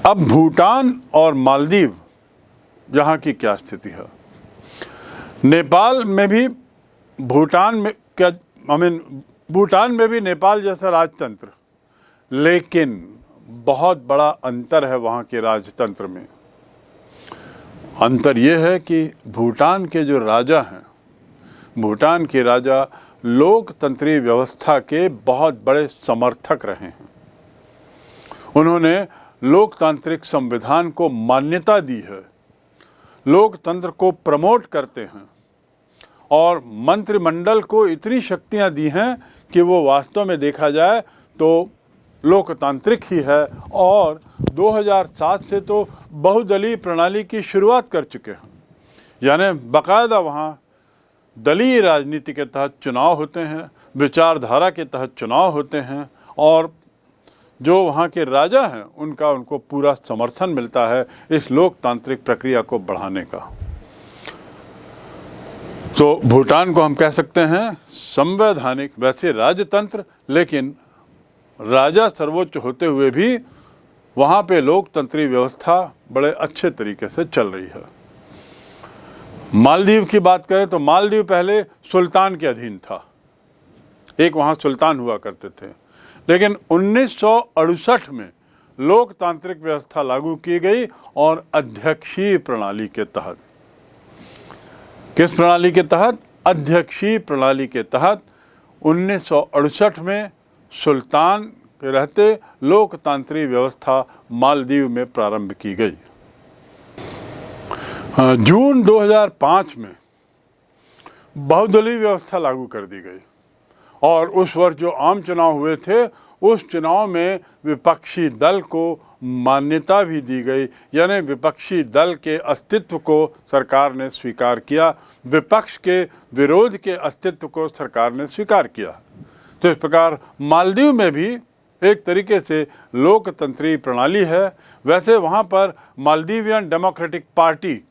अब भूटान और मालदीव यहाँ की क्या स्थिति है? नेपाल में भी भूटान में क्या भूटान में भी नेपाल जैसा राजतंत्र, लेकिन बहुत बड़ा अंतर है वहाँ के राजतंत्र में। अंतर ये है कि भूटान के जो राजा हैं, भूटान के राजा लोकतंत्रीय व्यवस्था के बहुत बड़े समर्थक रहे हैं। उन्होंने लोकतांत्रिक संविधान को मान्यता दी है, लोकतंत्र को प्रमोट करते हैं और मंत्रिमंडल को इतनी शक्तियां दी हैं कि वो वास्तव में देखा जाए तो लोकतांत्रिक ही है। और 2007 से तो बहुदलीय प्रणाली की शुरुआत कर चुके हैं, यानी बाकायदा वहाँ दलीय राजनीति के तहत चुनाव होते हैं, विचारधारा के तहत चुनाव होते हैं और जो वहाँ के राजा हैं उनको पूरा समर्थन मिलता है इस लोकतांत्रिक प्रक्रिया को बढ़ाने का। तो भूटान को हम कह सकते हैं संवैधानिक, वैसे राजतंत्र, लेकिन राजा सर्वोच्च होते हुए भी वहाँ पे लोकतंत्रीय व्यवस्था बड़े अच्छे तरीके से चल रही है। मालदीव की बात करें तो मालदीव पहले सुल्तान के अधीन था, एक वहाँ सुल्तान हुआ करते थे, लेकिन 1968 में लोकतांत्रिक व्यवस्था लागू की गई और अध्यक्षीय प्रणाली के तहत, किस प्रणाली के तहत? अध्यक्षीय प्रणाली के तहत 1968 में सुल्तान के रहते लोकतांत्रिक व्यवस्था मालदीव में प्रारंभ की गई। जून 2005 में बहुदलीय व्यवस्था लागू कर दी गई और उस वर्ष जो आम चुनाव हुए थे उस चुनाव में विपक्षी दल को मान्यता भी दी गई, यानी विपक्षी दल के अस्तित्व को सरकार ने स्वीकार किया, विपक्ष के विरोध के अस्तित्व को सरकार ने स्वीकार किया। तो इस प्रकार मालदीव में भी एक तरीके से लोकतंत्रीय प्रणाली है। वैसे वहाँ पर मालदीवियन डेमोक्रेटिक पार्टी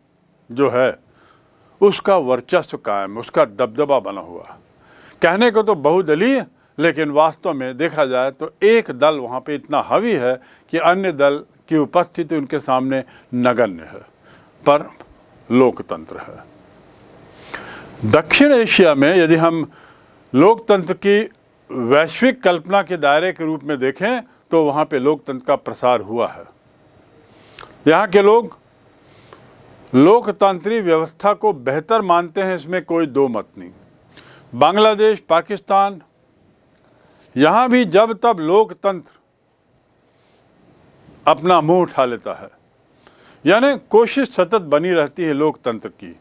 जो है उसका वर्चस्व कायम, उसका दबदबा बना हुआ। कहने को तो बहुदलीय, लेकिन वास्तव में देखा जाए तो एक दल वहाँ पे इतना हावी है कि अन्य दल की उपस्थिति उनके सामने नगण्य है, पर लोकतंत्र है। दक्षिण एशिया में यदि हम लोकतंत्र की वैश्विक कल्पना के दायरे के रूप में देखें तो वहाँ पे लोकतंत्र का प्रसार हुआ है। यहाँ के लोग लोकतांत्रिक व्यवस्था को बेहतर मानते हैं, इसमें कोई दो मत नहीं। बांग्लादेश, पाकिस्तान, यहाँ भी जब तब लोकतंत्र अपना मुंह उठा लेता है, यानी कोशिश सतत बनी रहती है लोकतंत्र की।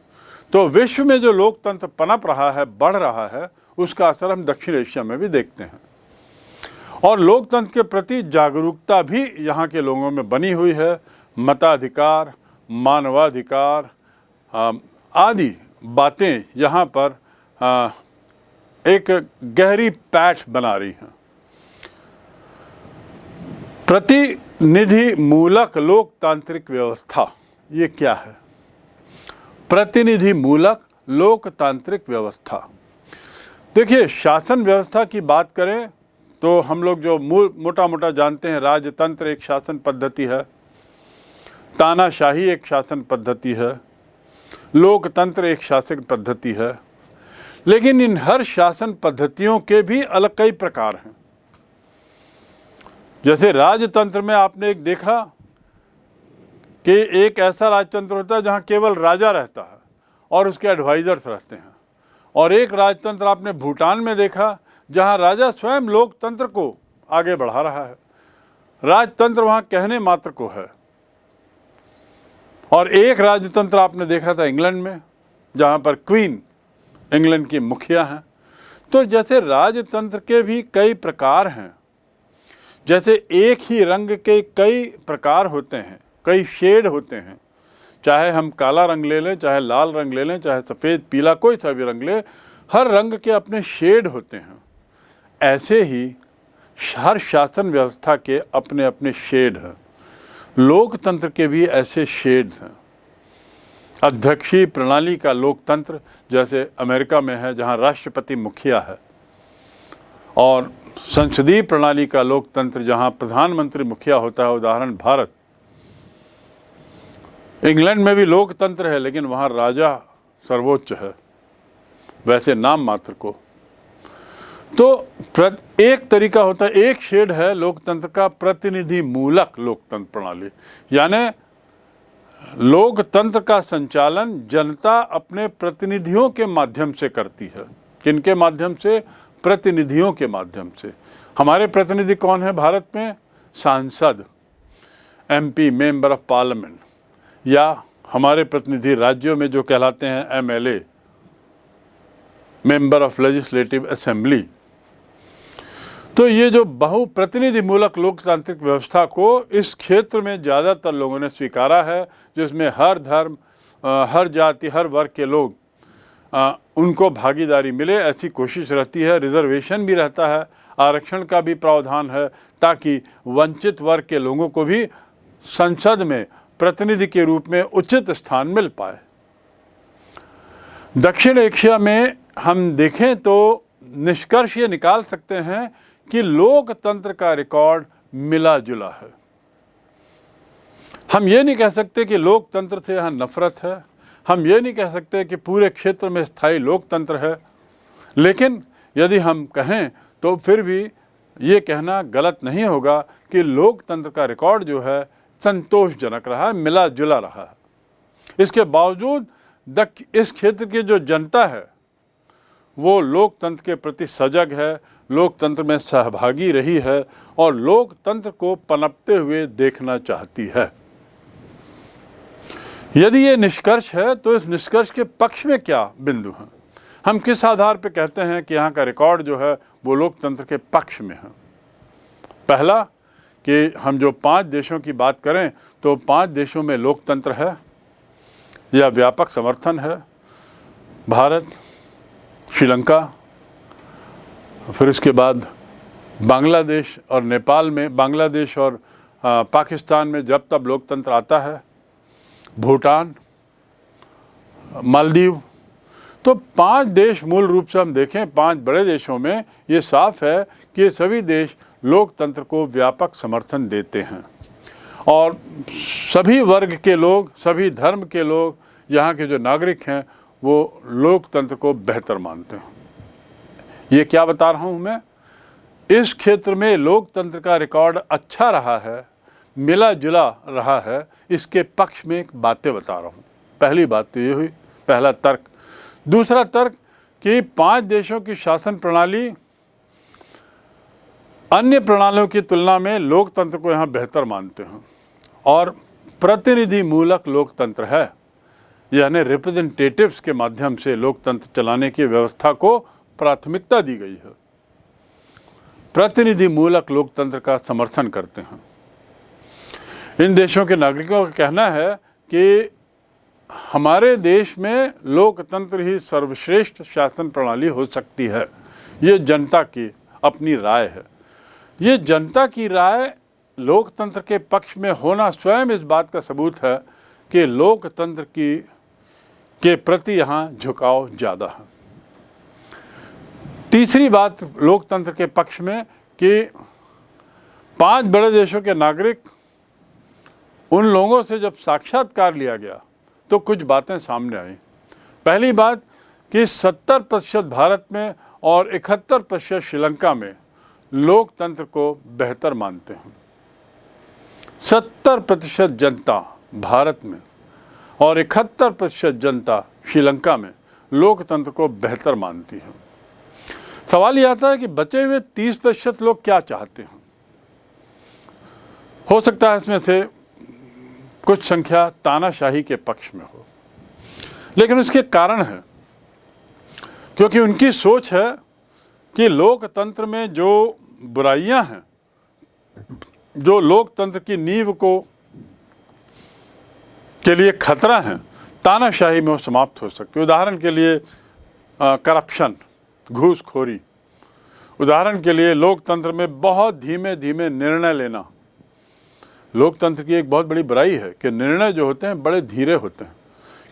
तो विश्व में जो लोकतंत्र पनप रहा है, बढ़ रहा है, उसका असर हम दक्षिण एशिया में भी देखते हैं। और लोकतंत्र के प्रति जागरूकता भी यहाँ के लोगों में बनी हुई है। मताधिकार, मानवाधिकार आदि बातें यहाँ पर एक गहरी पैठ बना रही हैं। प्रतिनिधि मूलक लोकतांत्रिक व्यवस्था, ये क्या है? प्रतिनिधि मूलक लोकतांत्रिक व्यवस्था। देखिए, शासन व्यवस्था की बात करें तो हम लोग जो मोटा मोटा जानते हैं, राजतंत्र एक शासन पद्धति है, तानाशाही एक शासन पद्धति है, लोकतंत्र एक शासन पद्धति है। लेकिन इन हर शासन पद्धतियों के भी अलग कई प्रकार हैं। जैसे राजतंत्र में आपने एक देखा कि एक ऐसा राजतंत्र होता है जहां केवल राजा रहता है और उसके एडवाइजर्स रहते हैं, और एक राजतंत्र आपने भूटान में देखा जहां राजा स्वयं लोकतंत्र को आगे बढ़ा रहा है। राजतंत्र वहां कहने मात्र को है। और एक राजतंत्र आपने देखा था इंग्लैंड में, जहां पर क्वीन इंग्लैंड की मुखिया हैं। तो जैसे राजतंत्र के भी कई प्रकार हैं, जैसे एक ही रंग के कई प्रकार होते हैं, कई शेड होते हैं, चाहे हम काला रंग ले लें, चाहे लाल रंग ले लें, चाहे सफ़ेद, पीला, कोई सा भी रंग ले, हर रंग के अपने शेड होते हैं। ऐसे ही हर शासन व्यवस्था के अपने अपने शेड हैं। लोकतंत्र के भी ऐसे शेड्स हैं। अध्यक्षीय प्रणाली का लोकतंत्र जैसे अमेरिका में है, जहां राष्ट्रपति मुखिया है, और संसदीय प्रणाली का लोकतंत्र जहां प्रधानमंत्री मुखिया होता है, उदाहरण भारत। इंग्लैंड में भी लोकतंत्र है, लेकिन वहाँ राजा सर्वोच्च है, वैसे नाम मात्र को। तो एक तरीका होता है, एक शेड है लोकतंत्र का, प्रतिनिधि मूलक लोकतंत्र प्रणाली, यानी लोकतंत्र का संचालन जनता अपने प्रतिनिधियों के माध्यम से करती है। किनके माध्यम से? प्रतिनिधियों के माध्यम से। हमारे प्रतिनिधि कौन है भारत में? सांसद, एमपी, मेंबर ऑफ पार्लियामेंट, या हमारे प्रतिनिधि राज्यों में जो कहलाते हैं MLA, member of legislative assembly. तो ये जो बहुप्रतिनिधि मूलक लोकतांत्रिक व्यवस्था को इस क्षेत्र में ज़्यादातर लोगों ने स्वीकारा है, जिसमें हर धर्म, हर जाति, हर वर्ग के लोग उनको भागीदारी मिले, ऐसी कोशिश रहती है। रिजर्वेशन भी रहता है, आरक्षण का भी प्रावधान है, ताकि वंचित वर्ग के लोगों को भी संसद में प्रतिनिधि के रूप में उचित स्थान मिल पाए। दक्षिण एशिया में हम देखें तो निष्कर्ष ये निकाल सकते हैं कि लोकतंत्र का रिकॉर्ड मिला जुला है। हम ये नहीं कह सकते कि लोकतंत्र से यहाँ नफरत है, हम ये नहीं कह सकते कि पूरे क्षेत्र में स्थायी लोकतंत्र है, लेकिन यदि हम कहें तो फिर भी ये कहना गलत नहीं होगा कि लोकतंत्र का रिकॉर्ड जो है संतोषजनक रहा है, मिला जुला रहा है। इसके बावजूद इस क्षेत्र की जो जनता है वो लोकतंत्र के प्रति सजग है, लोकतंत्र में सहभागी रही है और लोकतंत्र को पनपते हुए देखना चाहती है। यदि ये निष्कर्ष है तो इस निष्कर्ष के पक्ष में क्या बिंदु हैं? हम किस आधार पर कहते हैं कि यहाँ का रिकॉर्ड जो है वो लोकतंत्र के पक्ष में है? पहला कि हम जो 5 देशों की बात करें तो 5 देशों में लोकतंत्र है या व्यापक समर्थन है। भारत, श्रीलंका, फिर उसके बाद बांग्लादेश और नेपाल में, बांग्लादेश और पाकिस्तान में जब तब लोकतंत्र आता है, भूटान, मालदीव। तो 5 देश मूल रूप से हम देखें, 5 बड़े देशों में ये साफ है कि ये सभी देश लोकतंत्र को व्यापक समर्थन देते हैं और सभी वर्ग के लोग, सभी धर्म के लोग, यहाँ के जो नागरिक हैं वो लोकतंत्र को बेहतर मानते हैं। ये क्या बता रहा हूँ मैं? इस क्षेत्र में लोकतंत्र का रिकॉर्ड अच्छा रहा है, मिला जुला रहा है, इसके पक्ष में एक बातें बता रहा हूँ। पहली बात तो ये हुई, पहला तर्क। दूसरा तर्क कि 5 देशों की शासन प्रणाली अन्य प्रणालियों की तुलना में लोकतंत्र को यहाँ बेहतर मानते हैं और प्रतिनिधि मूलक लोकतंत्र है, यानी रिप्रेजेंटेटिव्स के माध्यम से लोकतंत्र चलाने की व्यवस्था को प्राथमिकता दी गई है। प्रतिनिधि मूलक लोकतंत्र का समर्थन करते हैं। इन देशों के नागरिकों का कहना है कि हमारे देश में लोकतंत्र ही सर्वश्रेष्ठ शासन प्रणाली हो सकती है। ये जनता की अपनी राय है। ये जनता की राय लोकतंत्र के पक्ष में होना स्वयं इस बात का सबूत है कि लोकतंत्र के प्रति यहाँ झुकाव ज़्यादा है। तीसरी बात लोकतंत्र के पक्ष में कि 5 बड़े देशों के नागरिक, उन लोगों से जब साक्षात्कार लिया गया तो कुछ बातें सामने आई। पहली बात कि 70% भारत में और 71% श्रीलंका में लोकतंत्र को बेहतर मानते हैं। 70% जनता भारत में और 71% जनता श्रीलंका में लोकतंत्र को बेहतर मानती है। सवाल यह आता है कि बचे हुए 30% लोग क्या चाहते हैं? हो सकता है इसमें से कुछ संख्या तानाशाही के पक्ष में हो, लेकिन उसके कारण है क्योंकि उनकी सोच है कि लोकतंत्र में जो बुराइयां हैं, जो लोकतंत्र की नींव के लिए खतरा है, तानाशाही में वो समाप्त हो सकती है। उदाहरण के लिए करप्शन, घूसखोरी। उदाहरण के लिए लोकतंत्र में बहुत धीमे धीमे निर्णय लेना। लोकतंत्र की एक बहुत बड़ी बुराई है कि निर्णय जो होते हैं बड़े धीरे होते हैं,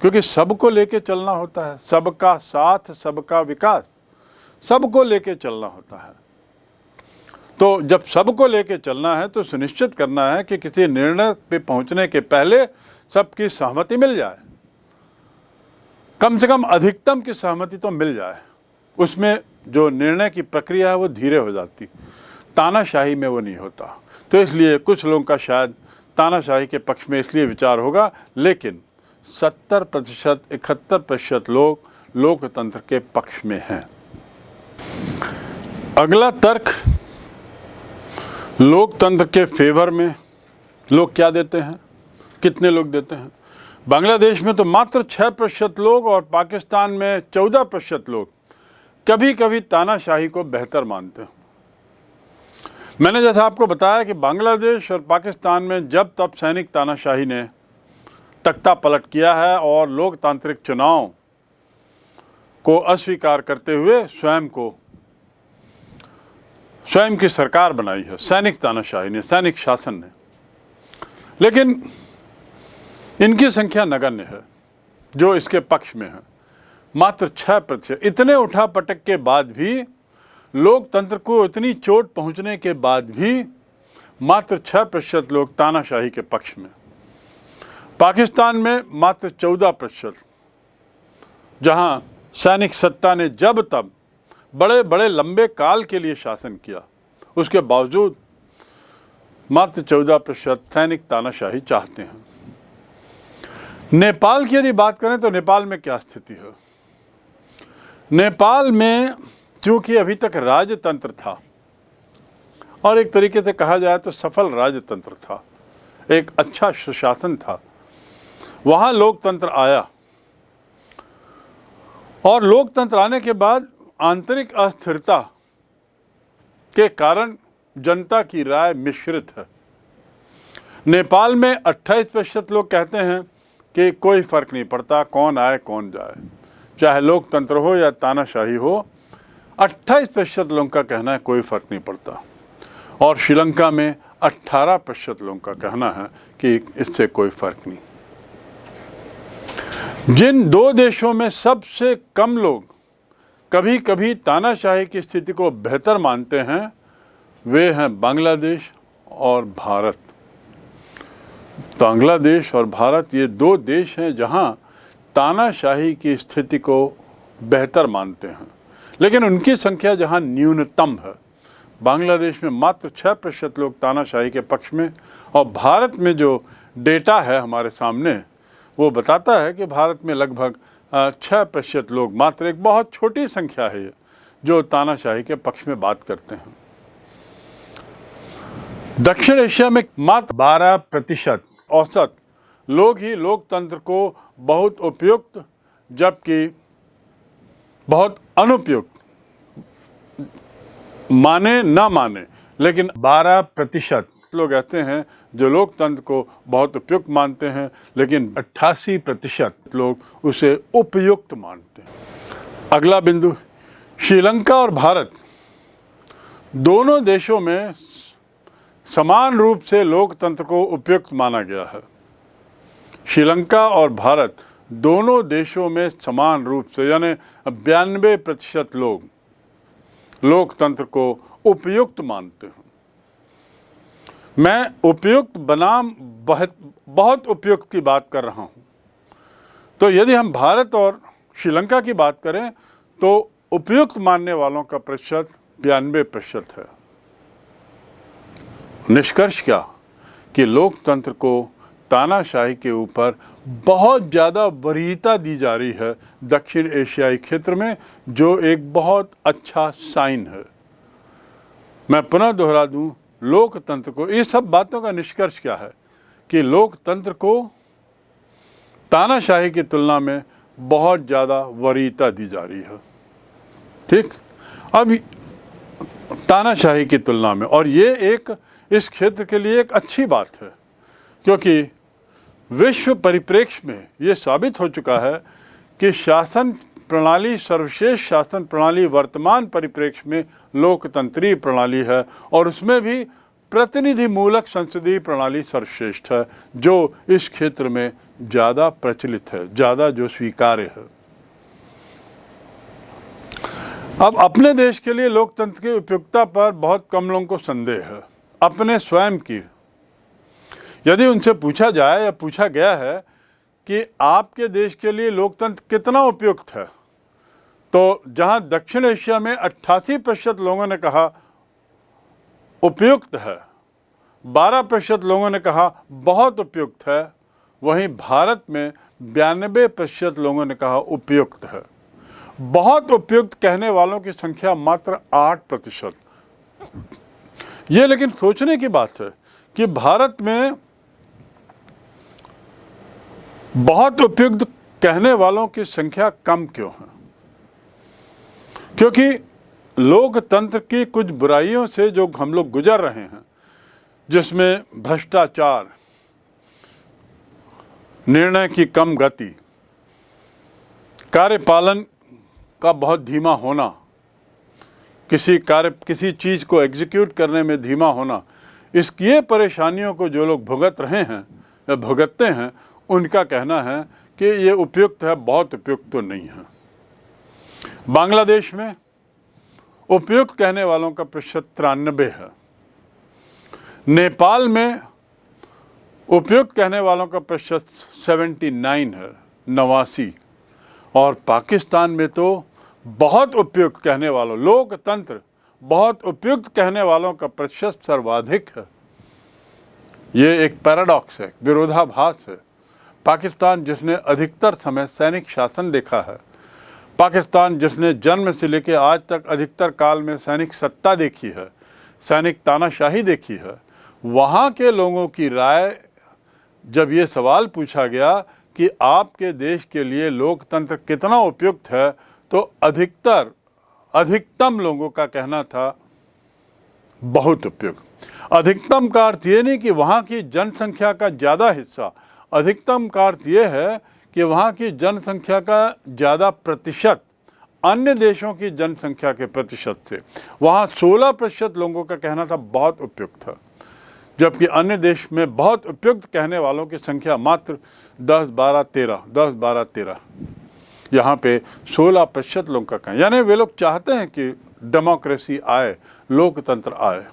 क्योंकि सबको लेके चलना होता है। सबका साथ, सबका विकास, सबको लेके चलना होता है। तो जब सबको लेके चलना है तो सुनिश्चित करना है कि किसी निर्णय पे पहुंचने के पहले सबकी सहमति मिल जाए, कम से कम अधिकतम की सहमति तो मिल जाए, उसमें जो निर्णय की प्रक्रिया है वो धीरे हो जाती। तानाशाही में वो नहीं होता। तो इसलिए कुछ लोगों का शायद तानाशाही के पक्ष में इसलिए विचार होगा, लेकिन 70% 71% लोग लोकतंत्र के पक्ष में हैं। अगला तर्क लोकतंत्र के फेवर में लोग क्या देते हैं, कितने लोग देते हैं। बांग्लादेश में तो मात्र 6% लोग और पाकिस्तान में 14% लोग कभी कभी तानाशाही को बेहतर मानते हैं। मैंने जैसा आपको बताया कि बांग्लादेश और पाकिस्तान में जब तब सैनिक तानाशाही ने तख्ता पलट किया है और लोकतांत्रिक चुनाव को अस्वीकार करते हुए स्वयं की सरकार बनाई है सैनिक तानाशाही ने, सैनिक शासन ने। लेकिन इनकी संख्या नगण्य है जो इसके पक्ष में है, मात्र 6%। इतने उठापटक के बाद भी, लोकतंत्र को इतनी चोट पहुंचने के बाद भी मात्र 6% लोग तानाशाही के पक्ष में। पाकिस्तान में मात्र 14%, जहां सैनिक सत्ता ने जब तब बड़े बड़े लंबे काल के लिए शासन किया, उसके बावजूद मात्र 14% सैनिक तानाशाही चाहते हैं। नेपाल की यदि बात करें तो नेपाल में क्या स्थिति है। नेपाल में क्योंकि अभी तक राजतंत्र था और एक तरीके से कहा जाए तो सफल राजतंत्र था, एक अच्छा सुशासन था, वहाँ लोकतंत्र आया और लोकतंत्र आने के बाद आंतरिक अस्थिरता के कारण जनता की राय मिश्रित है। नेपाल में 28% लोग कहते हैं कि कोई फर्क नहीं पड़ता कौन आए कौन जाए, चाहे लोकतंत्र हो या तानाशाही हो। 28% लोगों का कहना है कोई फर्क नहीं पड़ता। और श्रीलंका में 18% लोगों का कहना है कि इससे कोई फर्क नहीं। जिन दो देशों में सबसे कम लोग कभी कभी तानाशाही की स्थिति को बेहतर मानते हैं वे हैं बांग्लादेश और भारत। बांग्लादेश और भारत ये दो देश हैं जहां तानाशाही की स्थिति को बेहतर मानते हैं, लेकिन उनकी संख्या जहां न्यूनतम है। बांग्लादेश में मात्र 6% लोग तानाशाही के पक्ष में, और भारत में जो डेटा है हमारे सामने वो बताता है कि भारत में लगभग 6% लोग, मात्र एक बहुत छोटी संख्या है जो तानाशाही के पक्ष में बात करते हैं। दक्षिण एशिया में मात्र 12% औसत लोग ही लोकतंत्र को बहुत उपयुक्त जबकि बहुत अनुपयुक्त, माने ना माने, लेकिन 12% लोग ऐसे हैं जो लोकतंत्र को बहुत उपयुक्त मानते हैं, लेकिन 88% लोग उसे उपयुक्त मानते हैं। अगला बिंदु, श्रीलंका और भारत दोनों देशों में समान रूप से लोकतंत्र को उपयुक्त माना गया है। श्रीलंका और भारत दोनों देशों में समान रूप से, यानी 92% लोग लोकतंत्र को उपयुक्त मानते हैं। मैं उपयुक्त बनाम बहुत उपयुक्त की बात कर रहा हूं। तो यदि हम भारत और श्रीलंका की बात करें तो उपयुक्त मानने वालों का प्रतिशत 92% है। निष्कर्ष क्या कि लोकतंत्र को तानाशाही के ऊपर बहुत ज़्यादा वरीयता दी जा रही है दक्षिण एशियाई क्षेत्र में, जो एक बहुत अच्छा साइन है। मैं पुनः दोहरा दूं, लोकतंत्र को, ये सब बातों का निष्कर्ष क्या है कि लोकतंत्र को तानाशाही की तुलना में बहुत ज़्यादा वरीयता दी जा रही है। ठीक, अब तानाशाही की तुलना में, और ये एक इस क्षेत्र के लिए एक अच्छी बात है, क्योंकि विश्व परिप्रेक्ष्य में ये साबित हो चुका है कि शासन प्रणाली, सर्वश्रेष्ठ शासन प्रणाली वर्तमान परिप्रेक्ष्य में लोकतंत्रीय प्रणाली है, और उसमें भी प्रतिनिधि मूलक संसदीय प्रणाली सर्वश्रेष्ठ है, जो इस क्षेत्र में ज़्यादा प्रचलित है, ज़्यादा जो स्वीकार्य है। अब अपने देश के लिए लोकतंत्र की उपयुक्तता पर बहुत कम लोगों को संदेह है, अपने स्वयं की। यदि उनसे पूछा जाए या पूछा गया है कि आपके देश के लिए लोकतंत्र कितना उपयुक्त है, तो जहां दक्षिण एशिया में 88% लोगों ने कहा उपयुक्त है, 12% लोगों ने कहा बहुत उपयुक्त है, वहीं भारत में 92% लोगों ने कहा उपयुक्त है। बहुत उपयुक्त कहने वालों की संख्या मात्र 8%। ये लेकिन सोचने की बात है कि भारत में बहुत उपयुक्त कहने वालों की संख्या कम क्यों है? क्योंकि लोकतंत्र की कुछ बुराइयों से जो हम लोग गुजर रहे हैं, जिसमें भ्रष्टाचार, निर्णय की कम गति, कार्यपालन का बहुत धीमा होना, किसी चीज़ को एग्जीक्यूट करने में धीमा होना, ये परेशानियों को जो लोग भुगत रहे हैं या भुगतते हैं, उनका कहना है कि ये उपयुक्त है, बहुत उपयुक्त तो नहीं है। बांग्लादेश में उपयुक्त कहने वालों का प्रतिशत 93 है। नेपाल में उपयुक्त कहने वालों का प्रतिशत 79 है, 89। और पाकिस्तान में तो बहुत उपयुक्त कहने वालों, लोकतंत्र बहुत उपयुक्त कहने वालों का प्रतिशत सर्वाधिक है। ये एक पैराडॉक्स है, विरोधाभास है। पाकिस्तान जिसने अधिकतर समय सैनिक शासन देखा है, पाकिस्तान जिसने जन्म से लेकर आज तक अधिकतर काल में सैनिक सत्ता देखी है, सैनिक तानाशाही देखी है, वहाँ के लोगों की राय जब ये सवाल पूछा गया कि आपके देश के लिए लोकतंत्र कितना उपयुक्त है, तो अधिकतम लोगों का कहना था बहुत उपयुक्त। अधिकतम का अर्थ ये नहीं कि वहाँ की जनसंख्या का ज़्यादा हिस्सा, अधिकतम का अर्थ ये है कि वहाँ की जनसंख्या का ज़्यादा प्रतिशत अन्य देशों की जनसंख्या के प्रतिशत से। वहाँ 16% लोगों का कहना था बहुत उपयुक्त था, जबकि अन्य देश में बहुत उपयुक्त कहने वालों की संख्या मात्र 10-12-13। यहाँ पे 16% लोगों का कहना, यानी वे लोग चाहते हैं कि डेमोक्रेसी आए, लोकतंत्र आए।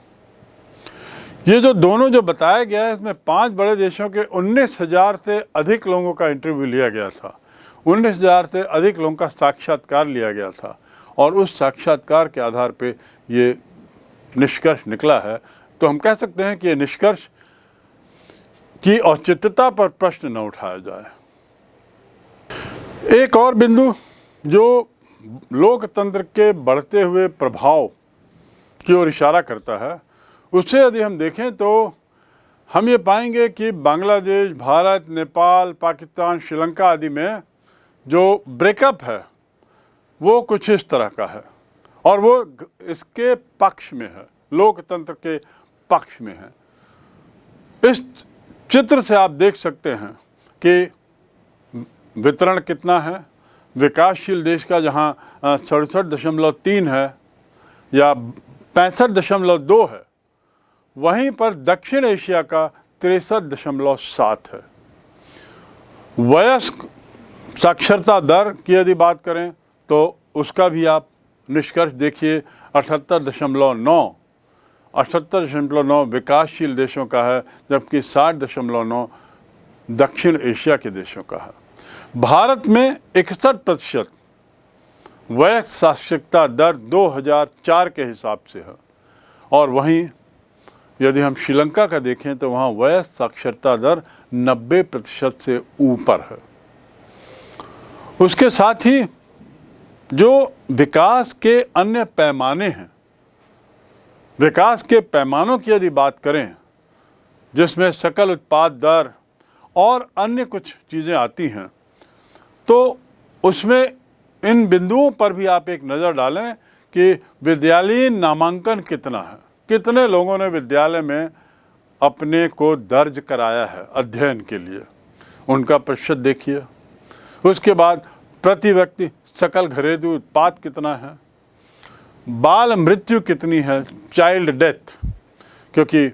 ये जो दोनों जो बताया गया है, इसमें 5 बड़े देशों के 19,000 से अधिक लोगों का इंटरव्यू लिया गया था, 19,000 से अधिक लोगों का साक्षात्कार लिया गया था, और उस साक्षात्कार के आधार पे ये निष्कर्ष निकला है। तो हम कह सकते हैं कि ये निष्कर्ष की औचित्यता पर प्रश्न न उठाया जाए। एक और बिंदु जो लोकतंत्र के बढ़ते हुए प्रभाव की ओर इशारा करता है, उससे यदि हम देखें तो हम ये पाएंगे कि बांग्लादेश, भारत, नेपाल, पाकिस्तान, श्रीलंका आदि में जो ब्रेकअप है वो कुछ इस तरह का है, और वो इसके पक्ष में है, लोकतंत्र के पक्ष में है। इस चित्र से आप देख सकते हैं कि वितरण कितना है। विकासशील देश का जहाँ 67.3 है या 65.2 है, वहीं पर दक्षिण एशिया का 63.7 है। वयस्क साक्षरता दर की यदि बात करें तो उसका भी आप निष्कर्ष देखिए, 78.9 विकासशील देशों का है, जबकि 60.9 दक्षिण एशिया के देशों का है। भारत में 61% वयस्क साक्षरता दर 2004 के हिसाब से है, और वहीं यदि हम श्रीलंका का देखें तो वहाँ वयस्क साक्षरता दर 90% से ऊपर है। उसके साथ ही जो विकास के अन्य पैमाने हैं, विकास के पैमानों की यदि बात करें, जिसमें सकल उत्पाद दर और अन्य कुछ चीज़ें आती हैं, तो उसमें इन बिंदुओं पर भी आप एक नज़र डालें कि विद्यालयीन नामांकन कितना है, कितने लोगों ने विद्यालय में अपने को दर्ज कराया है अध्ययन के लिए, उनका प्रतिशत देखिए। उसके बाद प्रति व्यक्ति सकल घरेलू उत्पाद कितना है, बाल मृत्यु कितनी है, चाइल्ड डेथ, क्योंकि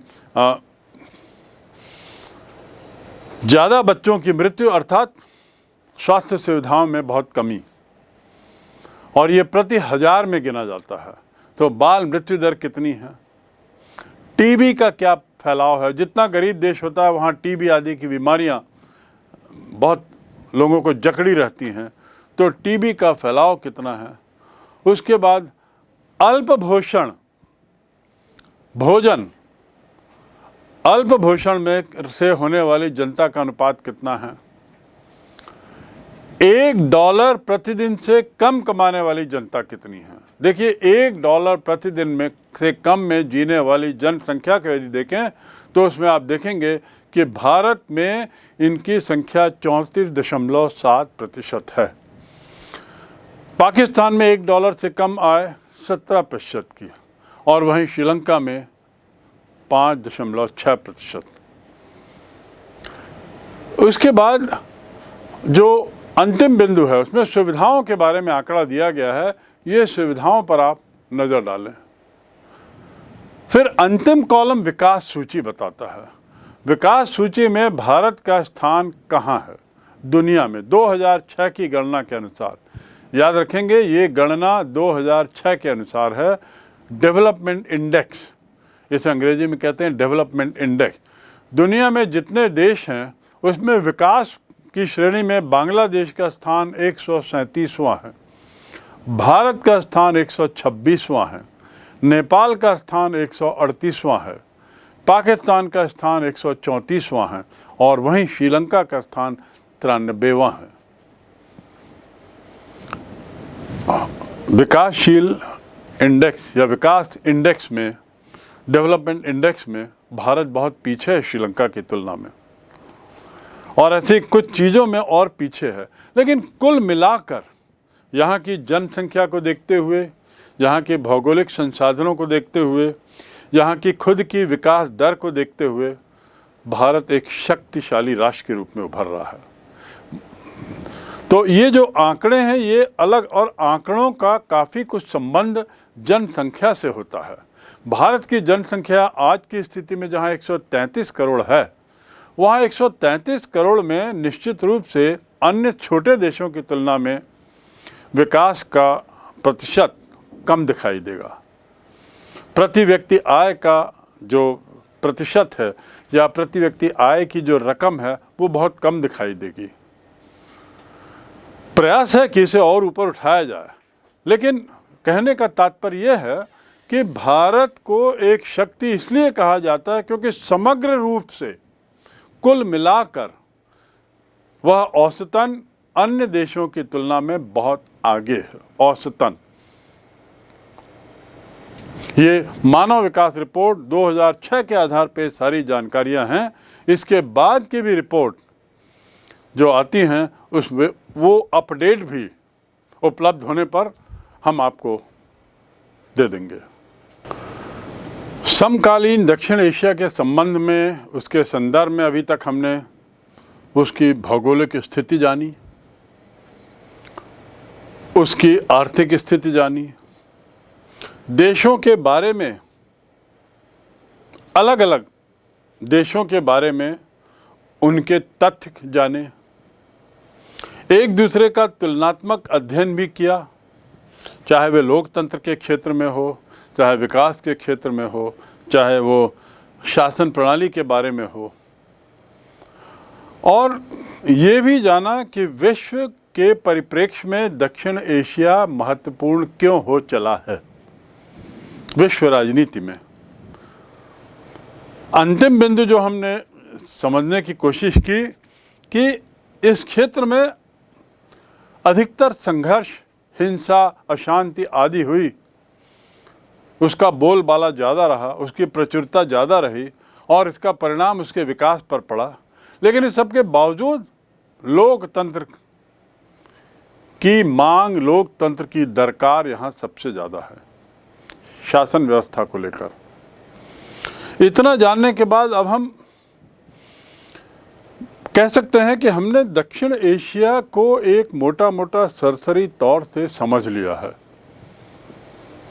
ज़्यादा बच्चों की मृत्यु अर्थात स्वास्थ्य सुविधाओं में बहुत कमी, और ये प्रति 1000 में गिना जाता है। तो बाल मृत्यु दर कितनी है, टीबी का क्या फैलाव है। जितना गरीब देश होता है वहाँ टीबी आदि की बीमारियाँ बहुत लोगों को जकड़ी रहती हैं, तो टीबी का फैलाव कितना है। उसके बाद अल्प भोजन में से होने वाली जनता का अनुपात कितना है। $1 प्रतिदिन से कम कमाने वाली जनता कितनी है। देखिए, $1 प्रतिदिन में से कम में जीने वाली जनसंख्या को यदि देखें तो उसमें आप देखेंगे कि भारत में इनकी संख्या 34.7% है। पाकिस्तान में $1 से कम आय 17% की, और वहीं श्रीलंका में 5.6%। उसके बाद जो अंतिम बिंदु है उसमें सुविधाओं के बारे में आंकड़ा दिया गया है। ये सुविधाओं पर आप नज़र डालें। फिर अंतिम कॉलम विकास सूची बताता है। विकास सूची में भारत का स्थान कहाँ है दुनिया में 2006 की गणना के अनुसार। याद रखेंगे, ये गणना 2006 के अनुसार है। डेवलपमेंट इंडेक्स, इसे अंग्रेजी में कहते हैं डेवलपमेंट इंडेक्स। दुनिया में जितने देश हैं उसमें विकास की श्रेणी में बांग्लादेश का स्थान 137वां है, भारत का स्थान 126वां है, नेपाल का स्थान 138वां है, पाकिस्तान का स्थान 134वां है, और वहीं श्रीलंका का स्थान 93वां है। विकासशील इंडेक्स या विकास इंडेक्स में, डेवलपमेंट इंडेक्स में भारत बहुत पीछे है श्रीलंका की तुलना में, और ऐसी कुछ चीज़ों में और पीछे है। लेकिन कुल मिलाकर यहाँ की जनसंख्या को देखते हुए, यहाँ के भौगोलिक संसाधनों को देखते हुए, यहाँ की खुद की विकास दर को देखते हुए भारत एक शक्तिशाली राष्ट्र के रूप में उभर रहा है। तो ये जो आंकड़े हैं ये अलग, और आंकड़ों का काफ़ी कुछ संबंध जनसंख्या से होता है। भारत की जनसंख्या आज की स्थिति में जहाँ 133 करोड़ है, वहाँ 133 करोड़ में निश्चित रूप से अन्य छोटे देशों की तुलना में विकास का प्रतिशत कम दिखाई देगा। प्रति व्यक्ति आय का जो प्रतिशत है या प्रति व्यक्ति आय की जो रकम है वो बहुत कम दिखाई देगी। प्रयास है कि इसे और ऊपर उठाया जाए, लेकिन कहने का तात्पर्य यह है कि भारत को एक शक्ति इसलिए कहा जाता है क्योंकि समग्र रूप से कुल मिलाकर वह औसतन अन्य देशों की तुलना में बहुत आगे है। औसतन ये मानव विकास रिपोर्ट 2006 के आधार पर सारी जानकारियां हैं। इसके बाद की भी रिपोर्ट जो आती हैं उसमें वो अपडेट भी उपलब्ध होने पर हम आपको दे देंगे। समकालीन दक्षिण एशिया के संबंध में, उसके संदर्भ में अभी तक हमने उसकी भौगोलिक स्थिति जानी, उसकी आर्थिक स्थिति जानी, देशों के बारे में, अलग अलग देशों के बारे में उनके तथ्य जाने, एक दूसरे का तुलनात्मक अध्ययन भी किया, चाहे वे लोकतंत्र के क्षेत्र में हो, चाहे विकास के क्षेत्र में हो, चाहे वो शासन प्रणाली के बारे में हो, और ये भी जाना कि विश्व के परिप्रेक्ष्य में दक्षिण एशिया महत्वपूर्ण क्यों हो चला है विश्व राजनीति में। अंतिम बिंदु जो हमने समझने की कोशिश की कि इस क्षेत्र में अधिकतर संघर्ष, हिंसा, अशांति आदि हुई, उसका बोलबाला ज़्यादा रहा, उसकी प्रचुरता ज़्यादा रही, और इसका परिणाम उसके विकास पर पड़ा। लेकिन इस सब के बावजूद लोकतंत्र की मांग, लोकतंत्र की दरकार यहाँ सबसे ज़्यादा है शासन व्यवस्था को लेकर। इतना जानने के बाद अब हम कह सकते हैं कि हमने दक्षिण एशिया को एक मोटा मोटा सरसरी तौर से समझ लिया है।